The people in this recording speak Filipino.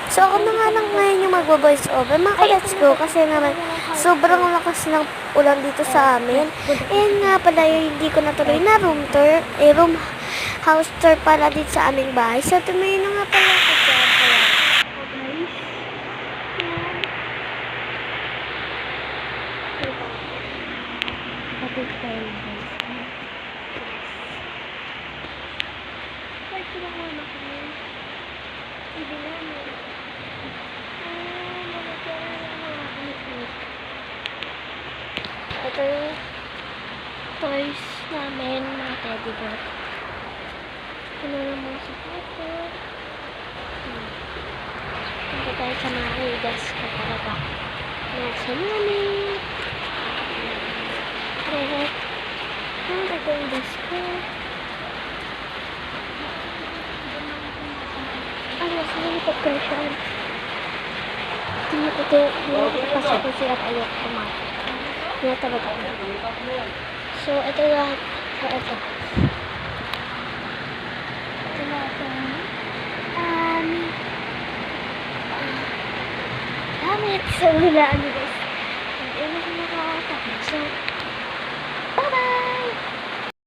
So, ako na nga lang ngayon yung magvo-voice over. Mga let's go. Kasi naman, sobrang lakas ng ulan dito sa amin. Ayan nga pala yung hindi ko natuloy na room tour. Room house tour pala dito sa aming bahay. So, tumayo na nga pala ako dyan. Happy Friday, guys. Ay, kailangan ako. Hindi naman. Ito yung toys namin, mga teddy bear. Ano yung mga sapatos. Punta tayo sa mga higas ko talaga. Nasa namin. Ito yung desk ko. Nalipad ko na siya. Ito pasok ko siya at ayok kumain. Tinatabag ako. So, ito lahat. Ito. Ito lahat. Dami. So, wala. Ano guys. Hindi na nakakatakas. So,